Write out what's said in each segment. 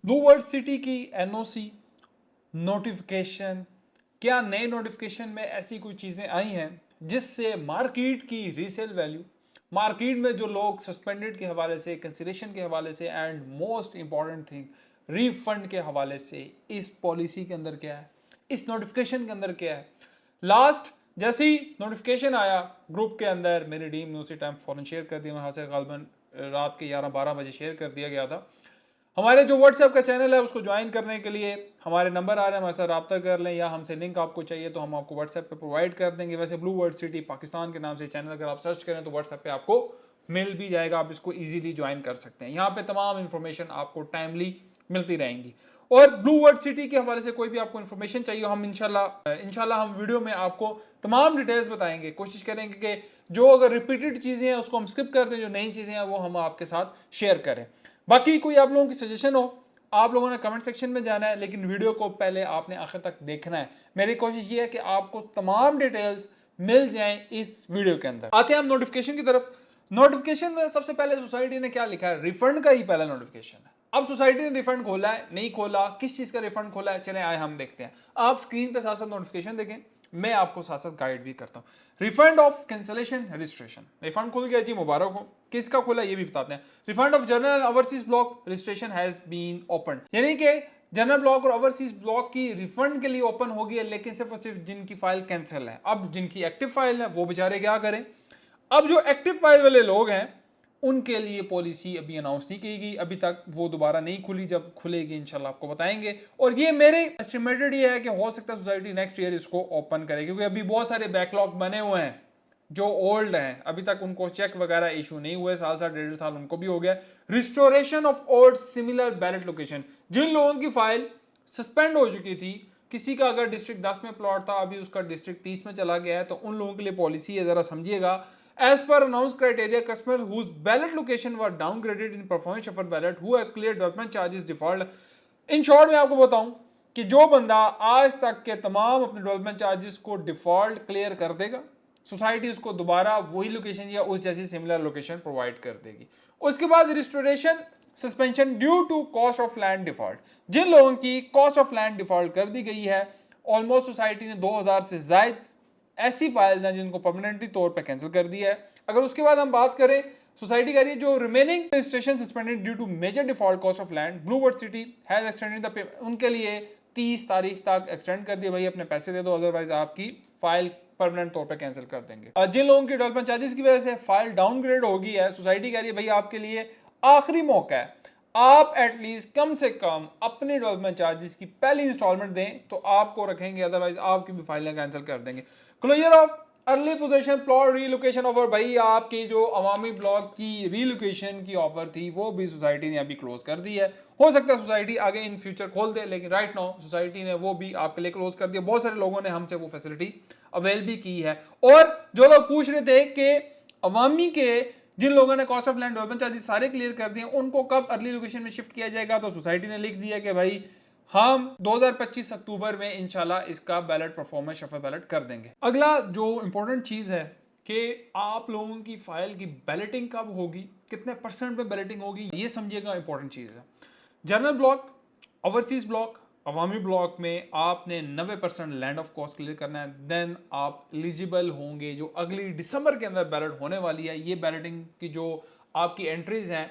Blue World city की NOC notification, क्या नए नोटिफिकेशन में ऐसी कोई चीज़ें आई हैं जिससे मार्केट की रीसेल वैल्यू, मार्केट में जो लोग सस्पेंडेड के हवाले से, कैंसिलेशन के हवाले से and most important thing refund के हवाले से इस पॉलिसी के अंदर क्या है, इस नोटिफिकेशन के अंदर क्या है। लास्ट जैसे ही नोटिफिकेशन आया ग्रुप के अंदर, मेरी टीम ने उसी टाइम फौरन शेयर कर दिया, वहाँ से गालबन रात के 11-12 बजे शेयर कर दिया गया था। हमारे जो व्हाट्सएप का चैनल है उसको ज्वाइन करने के लिए हमारे नंबर आ रहे हैं, हमारे साथ रब्ता कर लें, या हमसे लिंक आपको चाहिए तो हम आपको व्हाट्सएप पे प्रोवाइड कर देंगे। वैसे ब्लू वर्ल्ड सिटी पाकिस्तान के नाम से चैनल अगर आप सर्च करें तो व्हाट्सएप पे आपको मिल भी जाएगा, आप इसको इजीली ज्वाइन कर सकते हैं। यहाँ पे तमाम इंफॉर्मेशन आपको टाइमली मिलती रहेंगी। और ब्लू वर्ल्ड सिटी के हवाले से कोई भी आपको इन्फॉर्मेशन चाहिए, हम इंशाल्लाह हम वीडियो में आपको तमाम डिटेल्स बताएंगे। कोशिश करेंगे कि जो अगर रिपीटेड चीज़ें हैं उसको हम स्किप कर दें, जो नई चीज़ें हैं वो हम आपके साथ शेयर करें। बाकी कोई आप लोगों की सजेशन हो, आप लोगों ने कमेंट सेक्शन में जाना है, लेकिन वीडियो को पहले आपने आखिर तक देखना है। मेरी कोशिश ये है कि आपको तमाम डिटेल्स मिल जाएं इस वीडियो के अंदर। आते हैं हम नोटिफिकेशन की तरफ। नोटिफिकेशन में सबसे पहले सोसाइटी ने क्या लिखा है, रिफंड का ही पहला नोटिफिकेशन है। अब सोसाइटी ने रिफंड खोला है, नहीं खोला, किस चीज का रिफंड खोला है, चले आए हम देखते हैं। आप स्क्रीन पे साथ साथ नोटिफिकेशन देखें, मैं आपको साथ साथ गाइड भी करता हूँ। Refund of cancellation registration, refund खुल गया जी, मुबारक हो। किसका खुला ये भी बताते हैं। Refund of general overseas block registration has been open, यानी कि जनरल ब्लॉक और ओवरसीज ब्लॉक की रिफंड के लिए ओपन होगी है, लेकिन सिर्फ और सिर्फ जिनकी फाइल कैंसिल है। अब जिनकी एक्टिव फाइल है वो बेचारे क्या करें। अब जो एक्टिव फाइल वाले लोग हैं उनके लिए पॉलिसी अभी अनाउंस नहीं की गई, अभी तक वो दोबारा नहीं खुली, जब खुलेगी इंशाल्लाह आपको बताएंगे। और ये मेरे एस्टिमेटेड ये है कि हो सकता है सोसाइटी नेक्स्ट ईयर इसको ओपन करे, क्योंकि अभी बहुत सारे बैकलॉग बने हुए हैं जो ओल्ड हैं, अभी तक उनको चेक वगैरह इशू नहीं हुए, साल 1.5 साल उनको भी हो गया। Restoration of old similar ballot location, जिन लोगों की फाइल सस्पेंड हो चुकी थी, किसी का अगर डिस्ट्रिक्ट 10 में प्लॉट था अभी उसका डिस्ट्रिक्ट 30 में चला गया है, तो उन लोगों के लिए पॉलिसी है, जरा समझिएगा। As per announced criteria, customers whose ballot location were downgraded in performance shuffle ballot who have cleared development charges default। In short में आपको बताऊं कि जो बंदा आज तक के तमाम अपने डेवलपमेंट चार्जेस को डिफॉल्ट क्लियर कर देगा, सोसाइटी उसको दोबारा वही लोकेशन या उस जैसी सिमिलर लोकेशन प्रोवाइड कर देगी। उसके बाद restoration suspension due to cost of land default, जिन लोगों की कॉस्ट ऑफ लैंड डिफॉल्ट कर दी गई है, ऑलमोस्ट सोसाइटी ने 2000 से ज्यादा ऐसी फाइल हैं जिनको परमानेंटली तौर पे कैंसिल कर दिया है। अगर उसके बाद हम बात करें, सोसाइटी कह रही है जो remaining registration suspended due to major default cost of land, Blue World City has extended the payment, उनके लिए 30 तारीख तक एक्सटेंड कर दिया, भाई अपने पैसे दे दो, अदरवाइज आपकी फाइल परमानेंट तौर पे कैंसिल कर देंगे। जिन लोगों की डेवलपमेंट चार्जेस की वजह से फाइल डाउनग्रेड हो गई है, सोसाइटी कह रही है भाई आपके लिए आखिरी मौका है, आप एटलीस्ट कम से कम अपने डेवलपमेंट चार्जेस की पहली इंस्टॉलमेंट दें तो आपको रखेंगे, अदरवाइज आपकी भी फाइलें कैंसिल कर देंगे। Closure of early position plot relocation offer, भाई आपकी जो अवामी ब्लॉक की रीलोकेशन की ऑफर थी वो भी सोसाइटी ने अभी क्लोज कर दी है। हो सकता है सोसाइटी आगे इन फ्यूचर खोल दे, लेकिन राइट नाउ सोसाइटी ने वो भी आपके लिए क्लोज कर दिया। बहुत सारे लोगों ने हमसे वो फैसिलिटी अवेल भी की है। और जो लोग पूछ रहे थे कि अवामी के जिन लोगों ने cost of land development charges सारे क्लियर कर दिए उनको कब अर्ली लोकेशन में शिफ्ट किया जाएगा, तो सोसाइटी ने लिख दिया कि भाई हम 2025 अक्टूबर में इंशाल्लाह इसका बैलेट परफॉर्मेंस शफल बैलेट कर देंगे। अगला जो इंपॉर्टेंट चीज है कि आप लोगों की फाइल की बैलेटिंग कब होगी, कितने परसेंट पे बैलेटिंग होगी, ये समझिएगा, इंपॉर्टेंट चीज है। जनरल ब्लॉक, ओवरसीज ब्लॉक, अवामी ब्लॉक में आपने 90% लैंड ऑफ कॉस्ट क्लियर करना है, देन आप एलिजिबल होंगे। जो अगली दिसंबर के अंदर बैलेट होने वाली है, ये बैलेटिंग की जो आपकी एंट्रीज हैं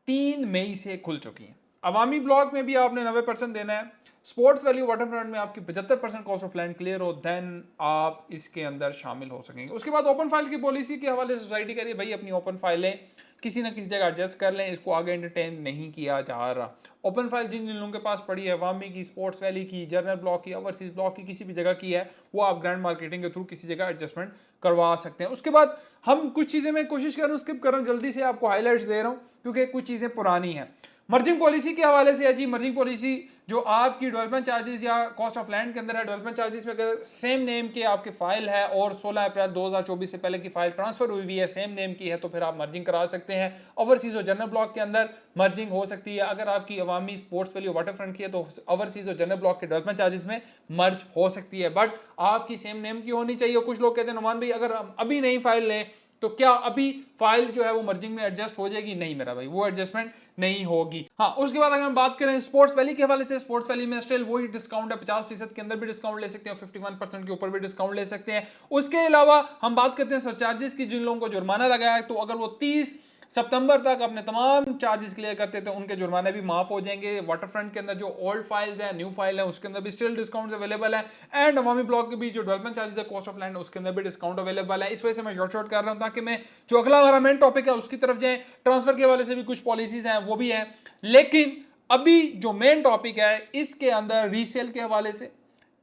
3 मई से खुल चुकी हैं। अवामी ब्लॉक में भी आपने 90% देना है। स्पोर्ट्स वैल्यू वाटर फ्रंट में आपकी 75% कॉस्ट ऑफ लैंड क्लियर हो, देन आप इसके अंदर शामिल हो सकेंगे। उसके बाद ओपन फाइल की पॉलिसी के हवाले से सोसाइटी कह रही है भाई अपनी ओपन फाइलें किसी ना किसी जगह एडजस्ट कर लें, इसको आगे एंटरटेन नहीं किया जा रहा। ओपन फाइल जिन जिन लोगों के पास पड़ी है, अवामी की, स्पोर्ट्स वैली की, जनरल ब्लॉक की, ओवरसीज ब्लॉक की, किसी भी जगह की है, वो आप ग्रैंड मार्केटिंग के थ्रू किसी जगह एडजस्टमेंट करवा सकते हैं। उसके बाद हम कुछ चीज़ें मैं कोशिश कर रहा हूँ स्किप कर रहा हूँ, जल्दी से आपको हाईलाइट्स दे रहा हूँ क्योंकि कुछ चीज़ें पुरानी हैं। मर्जिंग पॉलिसी के हवाले से है जी, मर्जिंग पॉलिसी जो आपकी डेवलपमेंट चार्जेस या कॉस्ट ऑफ लैंड के अंदर है, डेवलपमेंट चार्जेस में अगर सेम नेम के आपकी फाइल है और 16 अप्रैल 2024 से पहले की फाइल ट्रांसफर हुई हुई है, सेम नेम की है, तो फिर आप मर्जिंग करा सकते हैं। ओवरसीज और जनरल ब्लॉक के अंदर मर्जिंग हो सकती है। अगर आपकी अवामी, स्पोर्ट्स वैली, वाटर फ्रंट की है तो ओवरसीज और जनरल ब्लॉक के डेवलपमेंट चार्जेस में मर्ज हो सकती है, बट आपकी सेम नेम की होनी चाहिए। कुछ लोग कहते हैं नुमान भाई अगर हम अभी नहीं फाइल लें तो क्या अभी फाइल जो है वो मर्जिंग में एडजस्ट हो जाएगी? नहीं मेरा भाई, वो एडजस्टमेंट नहीं होगी। हाँ, उसके बाद अगर हम बात करें स्पोर्ट्स वैली के हवाले से, स्पोर्ट्स वैली में स्टिल वही डिस्काउंट है, 50% के अंदर भी डिस्काउंट ले सकते हैं, 51% के ऊपर भी डिस्काउंट ले सकते हैं। उसके अलावा हम बात करते हैं सरचार्जेस की, जिन लोगों को जुर्माना लगाया है, तो अगर वो 30 सितंबर तक अपने तमाम चार्जेस क्लियर करते थे, उनके जुर्माने भी माफ हो जाएंगे। वाटरफ्रंट के अंदर जो ओल्ड फाइल्स हैं, न्यू फाइल है, उसके अंदर भी स्टिल डिस्काउंट अवेलेबल है। एंड अवामी ब्लॉक के बीच जो डेवलपमेंट चार्जेस है, कॉस्ट ऑफ लैंड, उसके अंदर भी डिस्काउंट अवेलेबल है। इस वजह से मैं शॉर्ट कर रहा हूं ताकि मैं जो अगला हमारा मेन टॉपिक है उसकी तरफ जाए। ट्रांसफर के हवाले से भी कुछ पॉलिसीज हैं, वो भी है, लेकिन अभी जो मेन टॉपिक है इसके अंदर रीसेल के हवाले से,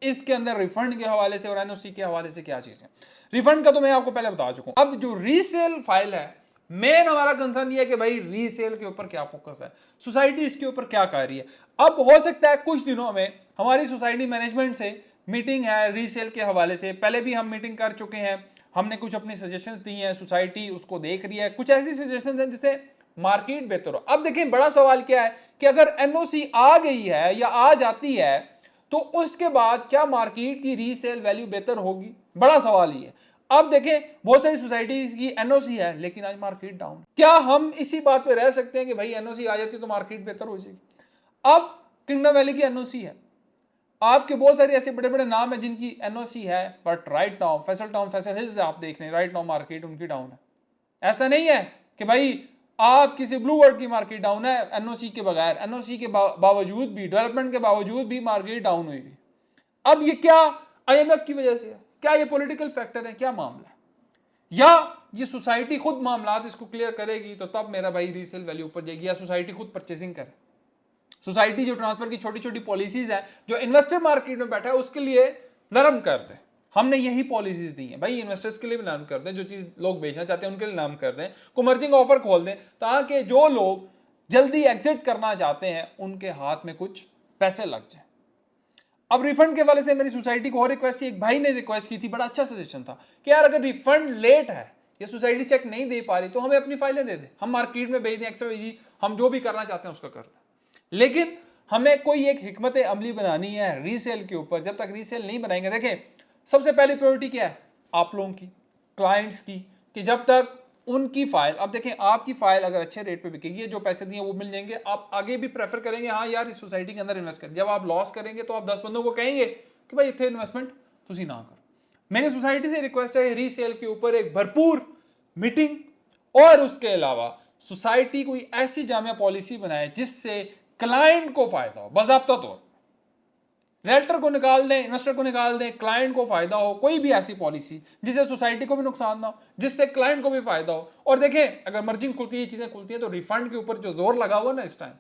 इसके अंदर रिफंड के हवाले से और एनओसी के हवाले से क्या चीज है। रिफंड का तो मैं आपको पहले बता चुका हूं। अब जो रीसेल फाइल है, मेन हमारा कंसर्न ये है कि भाई रीसेल के ऊपर क्या फोकस है, सोसाइटी इसके ऊपर क्या कर रही है। अब हो सकता है कुछ दिनों में हमारी सोसाइटी मैनेजमेंट से मीटिंग है रीसेल के हवाले से, पहले भी हम मीटिंग कर चुके हैं, हमने कुछ अपनी सजेशंस दी हैं, सोसाइटी उसको देख रही है, कुछ ऐसी सजेशंस हैं जिससे मार्केट बेहतर हो। अब देखिए बड़ा सवाल क्या है कि अगर एनओसी आ गई है या आ जाती है तो उसके बाद क्या मार्केट की रीसेल वैल्यू बेहतर होगी, बड़ा सवाल ही है। अब देखें बहुत सारी सोसाइटीज की एनओसी है लेकिन आज मार्केट डाउन, क्या हम इसी बात पे रह सकते हैं कि भाई एनओसी आ जाती तो मार्केट बेहतर हो जाएगी? अब किंगडम वैली की एनओसी है, आपके बहुत सारे ऐसे बड़े बड़े नाम है जिनकी एनओसी है, but right now Faisal town, Faisal hills आप देख रहे हैं, राइट नाउ मार्केट उनकी डाउन है। ऐसा नहीं है कि भाई आप किसी ब्लू वर्ड की मार्केट डाउन है एनओसी के बगैर, एनओसी के बावजूद भी, डेवलपमेंट के बावजूद भी मार्केट डाउन हुई। अब ये क्या आईएमएफ की वजह से है, क्या ये पॉलिटिकल फैक्टर है, क्या मामला है, या ये सोसाइटी खुद मामलात इसको क्लियर करेगी तो तब मेरा भाई रीसेल वैल्यू ऊपर जाएगी, या सोसाइटी खुद परचेसिंग करे। सोसाइटी जो ट्रांसफर की छोटी छोटी पॉलिसीज है जो इन्वेस्टर मार्केट में बैठा है उसके लिए नरम कर दे, हमने यही पॉलिसीज दी हैं भाई, इन्वेस्टर्स के लिए भी नाम कर दें, जो चीज लोग बेचना चाहते हैं उनके लिए नाम कर दें, कमर्जिंग ऑफर खोल दें ताकि जो लोग जल्दी एग्जिट करना चाहते हैं उनके हाथ में कुछ पैसे लग जाए। अब रिफंड के वाले से मेरी सोसाइटी को और रिक्वेस्ट थी, एक भाई ने रिक्वेस्ट की थी, बड़ा अच्छा सजेशन था कि यार अगर रिफंड लेट है या सोसाइटी चेक नहीं दे पा रही तो हमें अपनी फाइलें दे दे, हम मार्केट में बेच दें, एक्सवाईजी हम जो भी करना चाहते हैं उसका कर दें। लेकिन हमें कोई एक हिकमत अमली बनानी है रीसेल के ऊपर। जब तक रीसेल नहीं बनाएंगे, देखें सबसे पहली प्रायोरिटी क्या है आप लोगों की, क्लाइंट्स की, कि जब तक उनकी फाइल, अब देखें आपकी फाइल अगर अच्छे रेट पे बिकेगी, जो पैसे दिए वो मिल जाएंगे, आप आगे भी प्रेफर करेंगे हाँ यार इस सोसाइटी के अंदर इन्वेस्ट करें। जब आप लॉस करेंगे तो आप 10 बंदों को कहेंगे कि भाई इतने इन्वेस्टमेंट तुसी ना करो। मेरी सोसाइटी से रिक्वेस्ट है रीसेल के ऊपर एक भरपूर मीटिंग, और उसके अलावा सोसाइटी कोई ऐसी जामिया पॉलिसी बनाए जिससे क्लाइंट को फायदा हो, बाज़ाब्ता तौर रेल्टर को निकाल दें, इन्वेस्टर को निकाल दें, क्लाइंट को फायदा हो, कोई भी ऐसी पॉलिसी जिससे सोसाइटी को भी नुकसान ना हो, जिससे क्लाइंट को भी फायदा हो। और देखें अगर मर्जिंग खुलती है, चीजें खुलती है, तो रिफंड के ऊपर जो जोर लगा हुआ ना इस टाइम,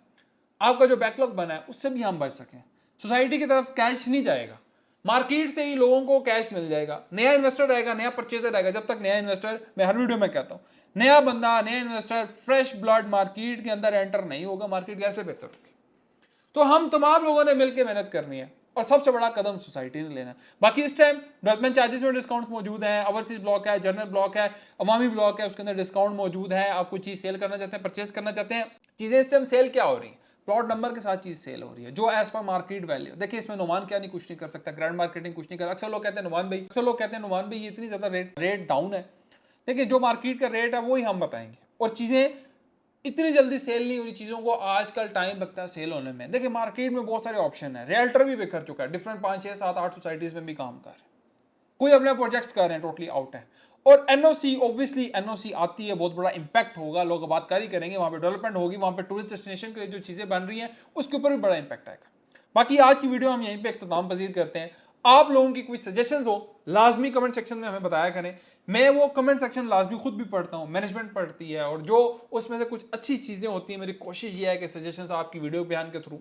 आपका जो बैकलॉग बना है उससे भी हम बच सकें। सोसाइटी की तरफ कैश नहीं जाएगा, मार्केट से ही लोगों को कैश मिल जाएगा, नया इन्वेस्टर आएगा, नया परचेजर आएगा। जब तक नया इन्वेस्टर, मैं हर वीडियो में कहता हूं, नया बंदा, नया इन्वेस्टर, फ्रेश ब्लड मार्केट के अंदर एंटर नहीं होगा, मार्केट कैसे बेहतर होगी? तो हम तमाम लोगों ने मिलकर मेहनत करनी है और सबसे बड़ा कदम सोसाइटी ने लेना है। बाकी इस टाइम डेवलपमेंट चार्जेस में डिस्काउंट्स मौजूद हैं, ओवरसीज ब्लॉक है, जनरल ब्लॉक है, अवामी ब्लॉक है, उसके अंदर डिस्काउंट मौजूद है। आप कोई चीज सेल करना चाहते हैं, परचेज करना चाहते हैं, चीजें इस टाइम सेल क्या हो रही है, प्लॉट नंबर के साथ चीज सेल हो रही है जो एज पर मार्केट वैल्यू। देखिए इसमें नुमान क्या नहीं, कुछ नहीं कर सकता, ग्रैंड मार्केटिंग कुछ नहीं कर। अक्सर लोग कहते हैं नुमान भाई, अक्सर लोग कहते हैं नुमान भाई ये इतनी ज्यादा रेट डाउन है। देखिए जो मार्केट का रेट है वो ही हम बताएंगे, और चीजें इतनी जल्दी सेल नहीं हो रही, चीजों को आजकल टाइम लगता है सेल होने में। देखिए मार्केट में बहुत सारे ऑप्शन है, रियल्टर भी बिखर चुका है, डिफरेंट 5 6 7 8 सोसाइटीज में भी काम कर रहे हैं, कोई अपने प्रोजेक्ट्स कर रहे हैं, टोटली आउट है। और एनओसी, ऑब्वियसली एनओसी आती है, बहुत बड़ा इंपैक्ट होगा, लोग आबादकारी करेंगे, वहां पे डेवलपमेंट होगी, वहां पे टूरिस्ट डेस्टिनेशन के लिए जो चीजें बन रही हैं उसके ऊपर भी बड़ा इंपैक्ट आएगा। बाकी आज की वीडियो हम यहीं पे इख्तिताम पजीर करते हैं। आप लोगों की कोई सजेशंस हो लाजमी कमेंट सेक्शन में हमें बताया करें, मैं वो कमेंट सेक्शन लाजमी खुद भी पढ़ता हूँ, मैनेजमेंट पढ़ती है, और जो उसमें से कुछ अच्छी चीज़ें होती हैं मेरी कोशिश ये है कि सजेशंस आपकी वीडियो बयान के थ्रू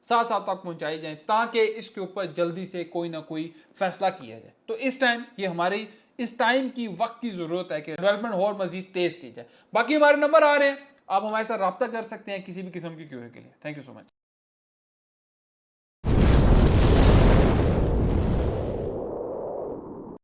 साथ साथ तक पहुंचाई जाए ताकि इसके ऊपर जल्दी से कोई ना कोई फैसला किया जाए। तो इस टाइम ये हमारी इस टाइम की वक्त की जरूरत है कि डेवलपमेंट और मजीद तेज की जाए। बाकी हमारे नंबर आ रहे हैं, आप हमारे साथ रब्ता कर सकते हैं किसी भी किस्म की क्यूरी के लिए। Thank you so much.